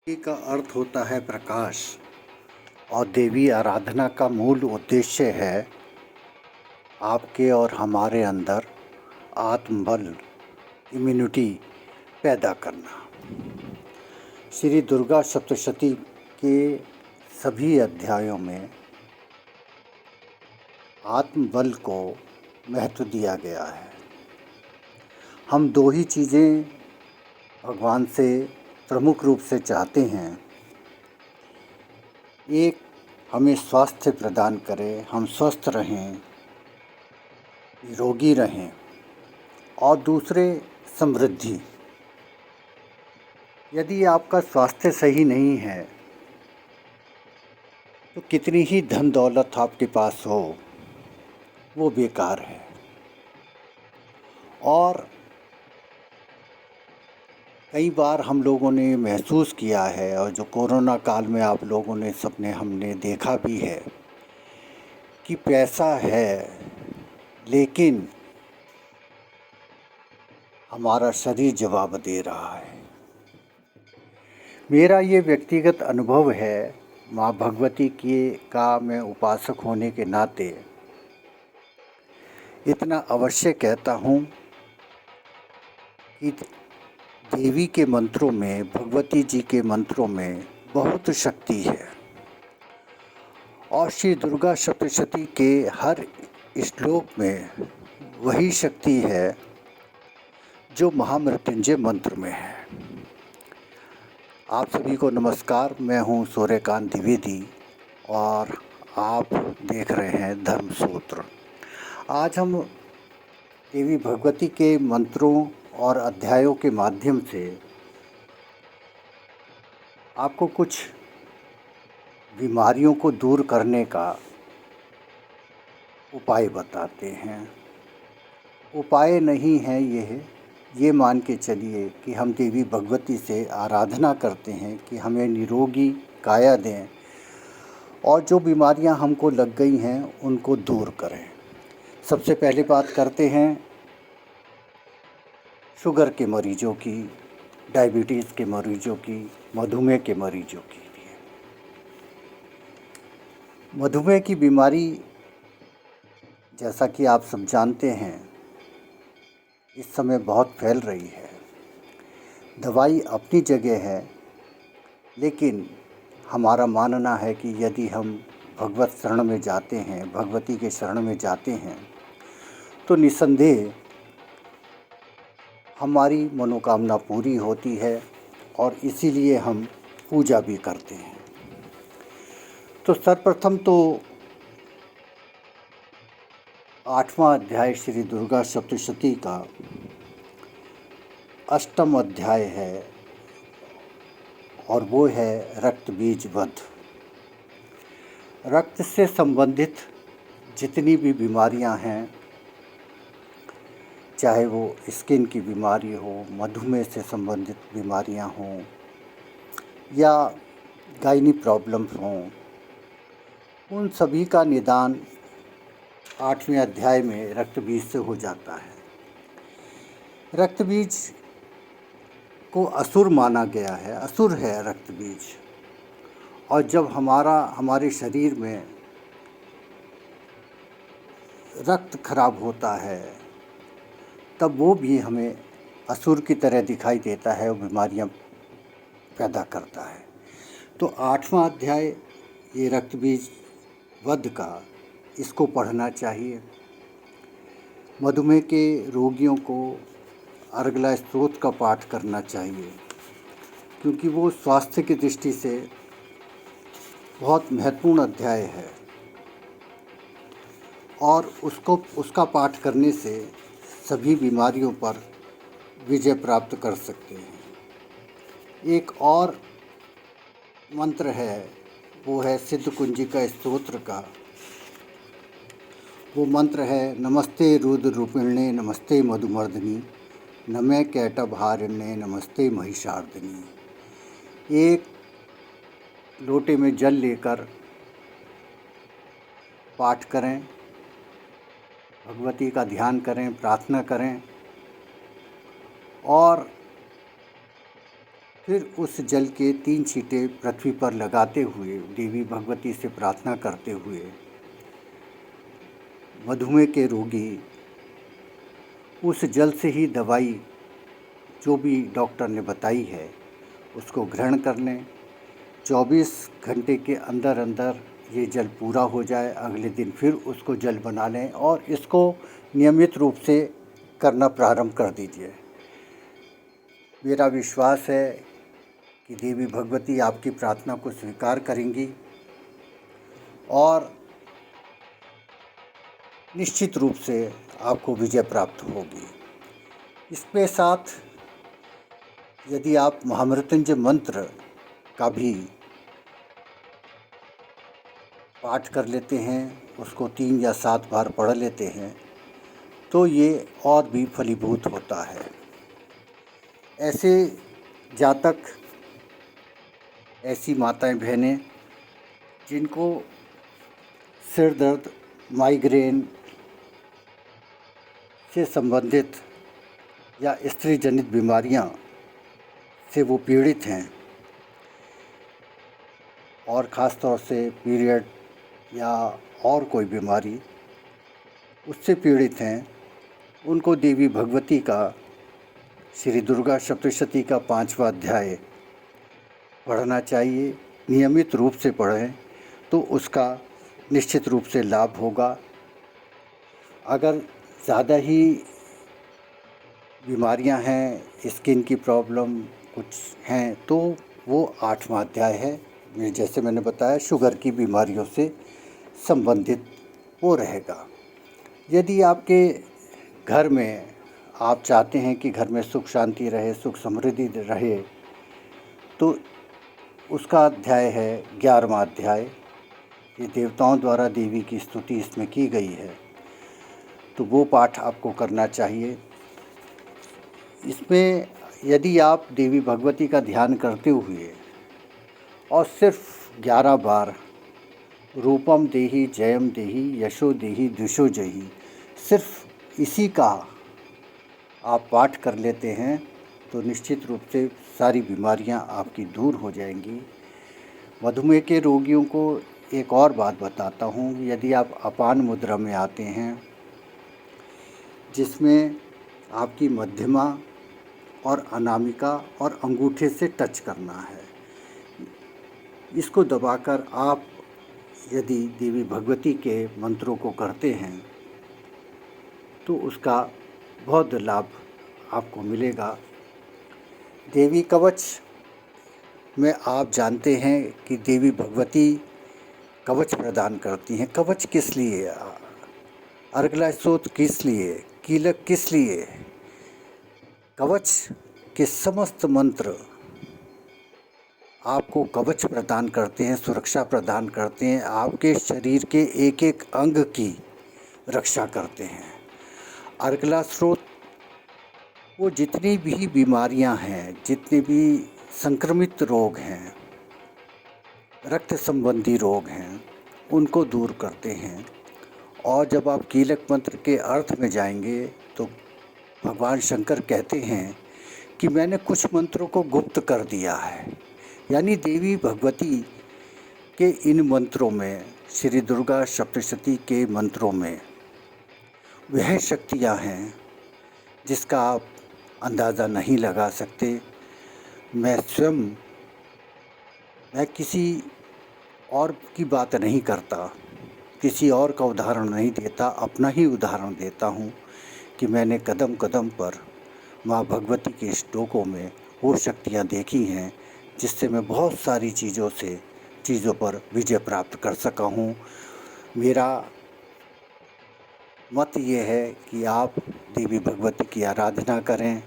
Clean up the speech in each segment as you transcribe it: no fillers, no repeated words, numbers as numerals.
भक्ति का अर्थ होता है प्रकाश और देवी आराधना का मूल उद्देश्य है आपके और हमारे अंदर आत्मबल इम्यूनिटी पैदा करना। श्री दुर्गा सप्तशती के सभी अध्यायों में आत्मबल को महत्व दिया गया है। हम दो ही चीज़ें भगवान से प्रमुख रूप से चाहते हैं। एक, हमें स्वास्थ्य प्रदान करे, हम स्वस्थ रहें, निरोगी रहें, और दूसरे समृद्धि। यदि आपका स्वास्थ्य सही नहीं है तो कितनी ही धन दौलत आपके पास हो वो बेकार है। और कई बार हम लोगों ने महसूस किया है, और जो कोरोना काल में आप लोगों ने सबने हमने देखा भी है कि पैसा है लेकिन हमारा शरीर जवाब दे रहा है। मेरा ये व्यक्तिगत अनुभव है, माँ भगवती की का मैं उपासक होने के नाते इतना अवश्य कहता हूँ कि देवी के मंत्रों में, भगवती जी के मंत्रों में बहुत शक्ति है। और श्री दुर्गा सप्तशती के हर श्लोक में वही शक्ति है जो महामृत्युंजय मंत्र में है। आप सभी को नमस्कार। मैं हूँ सूर्यकांत द्विवेदी और आप देख रहे हैं धर्मसूत्र। आज हम देवी भगवती के मंत्रों और अध्यायों के माध्यम से आपको कुछ बीमारियों को दूर करने का उपाय बताते हैं। उपाय नहीं है ये मान के चलिए कि हम देवी भगवती से आराधना करते हैं कि हमें निरोगी काया दें और जो बीमारियां हमको लग गई हैं उनको दूर करें। सबसे पहले बात करते हैं शुगर के मरीजों की, डायबिटीज़ के मरीजों की, मधुमेह के मरीजों की लिए। मधुमेह की बीमारी, जैसा कि आप सब जानते हैं, इस समय बहुत फैल रही है। दवाई अपनी जगह है, लेकिन हमारा मानना है कि यदि हम भगवत शरण में जाते हैं, भगवती के शरण में जाते हैं, तो निसंदेह हमारी मनोकामना पूरी होती है और इसीलिए हम पूजा भी करते हैं। तो सर्वप्रथम तो 8वां अध्याय श्री दुर्गा सप्तशती का 8वां अध्याय है और वो है रक्त बीज वध। रक्त से संबंधित जितनी भी बीमारियां हैं, चाहे वो स्किन की बीमारी हो, मधुमेह से संबंधित बीमारियां हों या गायनी प्रॉब्लम्स हों, उन सभी का निदान 8वें अध्याय में रक्त बीज से हो जाता है। रक्त बीज को असुर माना गया है, असुर है रक्त बीज। और जब हमारे शरीर में रक्त खराब होता है तब वो भी हमें असुर की तरह दिखाई देता है और बीमारियां पैदा करता है। तो 8वां अध्याय ये रक्त बीज वध का, इसको पढ़ना चाहिए। मधुमेह के रोगियों को अर्गला स्तोत्र का पाठ करना चाहिए, क्योंकि वो स्वास्थ्य की दृष्टि से बहुत महत्वपूर्ण अध्याय है और उसका पाठ करने से सभी बीमारियों पर विजय प्राप्त कर सकते हैं। एक और मंत्र है, वो है सिद्ध कुंजिका स्तोत्र का। वो मंत्र है, नमस्ते रुद्र रूपिणे नमस्ते मधुमर्दिनी नमे कैटभारिणे नमस्ते महिषार्दिनी। एक लोटे में जल लेकर पाठ करें, भगवती का ध्यान करें, प्रार्थना करें और फिर उस जल के 3 छींटे पृथ्वी पर लगाते हुए देवी भगवती से प्रार्थना करते हुए मधुमेह के रोगी उस जल से ही दवाई जो भी डॉक्टर ने बताई है उसको ग्रहण कर लें। 24 घंटे के अंदर अंदर ये जल पूरा हो जाए, अगले दिन फिर उसको जल बना लें और इसको नियमित रूप से करना प्रारंभ कर दीजिए। मेरा विश्वास है कि देवी भगवती आपकी प्रार्थना को स्वीकार करेंगी और निश्चित रूप से आपको विजय प्राप्त होगी। इसके साथ यदि आप महामृत्युंजय मंत्र का भी पाठ कर लेते हैं, उसको 3 या 7 बार पढ़ लेते हैं, तो ये और भी फलीभूत होता है। ऐसे जातक, ऐसी माताएं बहनें जिनको सिर दर्द, माइग्रेन से संबंधित या स्त्री जनित बीमारियां से वो पीड़ित हैं और ख़ास तौर से पीरियड या और कोई बीमारी उससे पीड़ित हैं, उनको देवी भगवती का श्री दुर्गा सप्तशती का 5वां अध्याय पढ़ना चाहिए। नियमित रूप से पढ़ें तो उसका निश्चित रूप से लाभ होगा। अगर ज़्यादा ही बीमारियां हैं, स्किन की प्रॉब्लम कुछ हैं, तो वो 8वां अध्याय है। जैसे मैंने बताया, शुगर की बीमारियों से संबंधित वो रहेगा। यदि आपके घर में आप चाहते हैं कि घर में सुख शांति रहे, सुख समृद्धि रहे, तो उसका अध्याय है 11वां अध्याय। ये देवताओं द्वारा देवी की स्तुति इसमें की गई है, तो वो पाठ आपको करना चाहिए। इसमें यदि आप देवी भगवती का ध्यान करते हुए और सिर्फ 11 बार रूपम देहि जयम देहि यशो देहि द्विषो जहि, सिर्फ इसी का आप पाठ कर लेते हैं तो निश्चित रूप से सारी बीमारियां आपकी दूर हो जाएंगी। मधुमेह के रोगियों को एक और बात बताता हूं, यदि आप अपान मुद्रा में आते हैं, जिसमें आपकी मध्यमा और अनामिका और अंगूठे से टच करना है, इसको दबाकर आप यदि देवी भगवती के मंत्रों को करते हैं तो उसका बहुत लाभ आपको मिलेगा। देवी कवच में आप जानते हैं कि देवी भगवती कवच प्रदान करती हैं। कवच किस लिए? अर्गला स्तोत्र किस लिए? कीलक किस लिए? कवच के समस्त मंत्र आपको कवच प्रदान करते हैं, सुरक्षा प्रदान करते हैं, आपके शरीर के एक एक अंग की रक्षा करते हैं। अर्गला स्रोत वो जितनी भी बीमारियां हैं, जितने भी संक्रमित रोग हैं, रक्त संबंधी रोग हैं, उनको दूर करते हैं। और जब आप कीलक मंत्र के अर्थ में जाएंगे तो भगवान शंकर कहते हैं कि मैंने कुछ मंत्रों को गुप्त कर दिया है। यानी देवी भगवती के इन मंत्रों में, श्री दुर्गा सप्तशती के मंत्रों में वह शक्तियां हैं जिसका आप अंदाज़ा नहीं लगा सकते। मैं किसी और की बात नहीं करता, किसी और का उदाहरण नहीं देता, अपना ही उदाहरण देता हूँ कि मैंने कदम कदम पर माँ भगवती के श्लोकों में वो शक्तियाँ देखी हैं जिससे मैं बहुत सारी चीज़ों पर विजय प्राप्त कर सका हूँ। मेरा मत ये है कि आप देवी भगवती की आराधना करें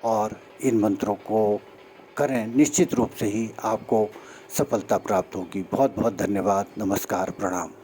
और इन मंत्रों को करें, निश्चित रूप से ही आपको सफलता प्राप्त होगी। बहुत बहुत धन्यवाद। नमस्कार, प्रणाम।